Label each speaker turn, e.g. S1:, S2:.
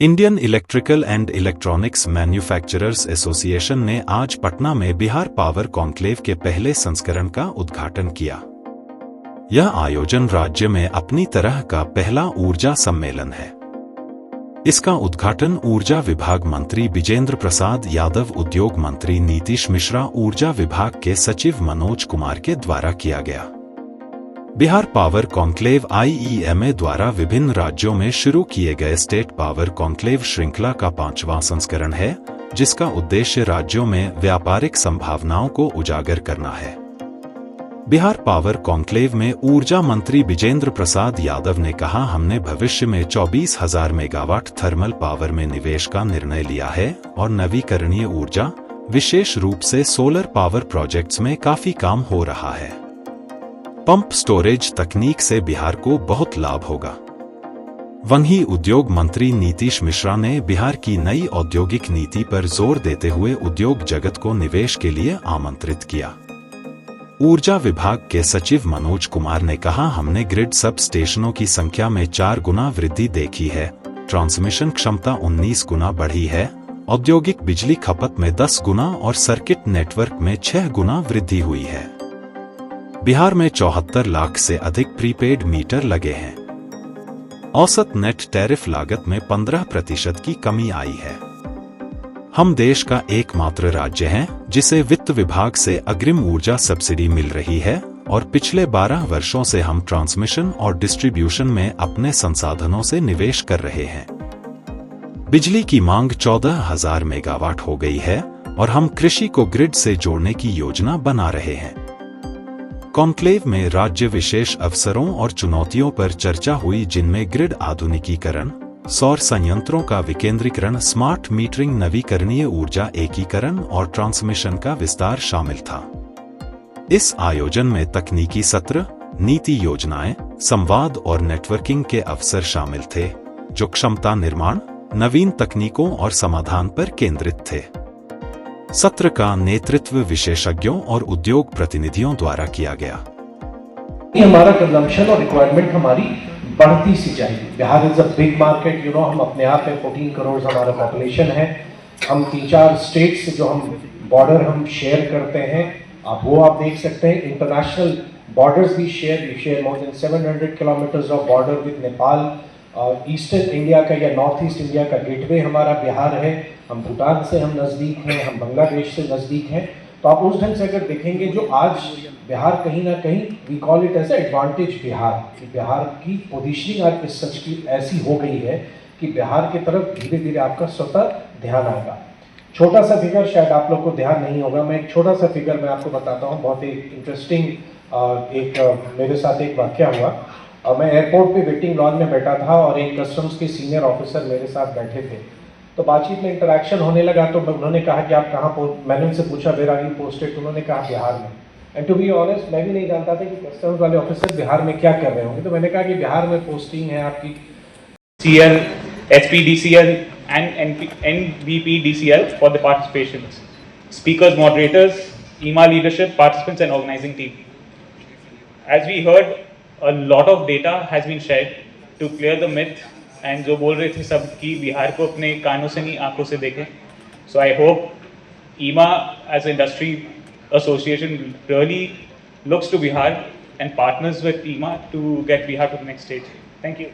S1: Indian electrical and electronics manufacturers association ने आज पटना में बिहार पावर कॉन्क्लेव के पहले संस्करण का उद्घाटन किया। यह आयोजन राज्य में अपनी तरह का पहला ऊर्जा सम्मेलन है। इसका उद्घाटन ऊर्जा विभाग मंत्री बिजेंद्र प्रसाद यादव, उद्योग मंत्री नीतीश मिश्रा, ऊर्जा विभाग के सचिव मनोज कुमार के द्वारा किया गया। बिहार पावर कॉन्क्लेव IEMA द्वारा विभिन्न राज्यों में शुरू किए गए स्टेट पावर कॉन्क्लेव श्रृंखला का 5वां संस्करण है, जिसका उद्देश्य राज्यों में व्यापारिक संभावनाओं को उजागर करना है। बिहार पावर कॉन्क्लेव में ऊर्जा मंत्री बिजेंद्र प्रसाद यादव ने कहा, हमने भविष्य में 24,000 मेगावाट थर्मल पावर में निवेश का निर्णय लिया है और नवीकरणीय ऊर्जा, विशेष रूप से सोलर पावर प्रोजेक्ट्स में काफी काम हो रहा है। पंप स्टोरेज तकनीक से बिहार को बहुत लाभ होगा। वहीं उद्योग मंत्री नीतीश मिश्रा ने बिहार की नई औद्योगिक नीति पर जोर देते हुए उद्योग जगत को निवेश के लिए आमंत्रित किया। ऊर्जा विभाग के सचिव मनोज कुमार ने कहा, हमने ग्रिड सब स्टेशनों की संख्या में 4 गुना वृद्धि देखी है, ट्रांसमिशन क्षमता 19 गुना बढ़ी है, औद्योगिक बिजली खपत में 10 गुना और सर्किट नेटवर्क में 6 गुना वृद्धि हुई है। बिहार में 74 लाख से अधिक प्रीपेड मीटर लगे हैं। औसत नेट टैरिफ लागत में 15% की कमी आई है। हम देश का एकमात्र राज्य हैं जिसे वित्त विभाग से अग्रिम ऊर्जा सब्सिडी मिल रही है और पिछले 12 वर्षों से हम ट्रांसमिशन और डिस्ट्रीब्यूशन में अपने संसाधनों से निवेश कर रहे हैं। बिजली की मांग 14,000 मेगावाट हो गई है और हम कृषि को ग्रिड से जोड़ने की योजना बना रहे हैं। कॉन्क्लेव में राज्य विशेष अवसरों और चुनौतियों पर चर्चा हुई, जिनमें ग्रिड आधुनिकीकरण, सौर संयंत्रों का विकेंद्रीकरण, स्मार्ट मीटरिंग, नवीकरणीय ऊर्जा एकीकरण और ट्रांसमिशन का विस्तार शामिल था। इस आयोजन में तकनीकी सत्र, नीति योजनाएं, संवाद और नेटवर्किंग के अवसर शामिल थे, जो क्षमता निर्माण, नवीन तकनीकों और समाधान पर केंद्रित थे। सत्र का नेतृत्व विशेषज्ञों और उद्योग प्रतिनिधियों द्वारा किया गया।
S2: हमारा कंजम्पशन और रिक्वायरमेंट हमारी बढ़ती सी जाएगी। Bihar is a big market, हम अपने आप में 14 करोड़ हमारा पॉपुलेशन है। हम 3-4 स्टेट से जो हम बॉर्डर हम शेयर करते हैं, आप देख सकते हैं। इंटरनेशनल बॉर्डर्स भी share more than 700 kilometres of border with Nepal. Eastern India का या नॉर्थ ईस्ट इंडिया का गेटवे हमारा बिहार है। हम भूटान से हम नज़दीक हैं, हम बांग्लादेश से नज़दीक हैं। तो आप उस ढंग से अगर देखेंगे, जो आज बिहार कहीं ना कहीं we call it as advantage Bihar, कि बिहार की पोजीशनिंग आज इस सच की ऐसी हो गई है कि बिहार की तरफ धीरे धीरे आपका स्वतः ध्यान आएगा। छोटा सा फिगर शायद आप लोग को ध्यान नहीं होगा, मैं एक छोटा सा फिगर मैं आपको बताता हूँ। बहुत ही इंटरेस्टिंग मेरे साथ एक वाकया हुआ। मैं एयरपोर्ट पे वेटिंग लॉन में बैठा था और एक कस्टम्स के सीनियर ऑफिसर मेरे साथ बैठे थे। तो बातचीत में इंटरेक्शन होने लगा, तो उन्होंने कहा कि आप कहाँ मैंने उनसे पूछा वेयर आर यू पोस्टेड, तो उन्होंने कहा बिहार में। एंड टू बी ऑनेस्ट, मैं भी नहीं जानता था कि कस्टम्स वाले ऑफिसर बिहार में क्या कर रहे होंगे। तो मैंने कहा कि बिहार में पोस्टिंग है आपकी
S3: CL, SPDCL and NVPDCL for the participations. Speakers, moderators, EMA leadership, participants and organizing team. As we heard, a lot of data has been shared to clear the myth, and जो बोल रहे थे सब कि बिहार को अपने कानों से नहीं आंखों से देखें. So I hope EMA as an industry association really looks to Bihar and partners with EMA to get Bihar to the next stage. Thank you.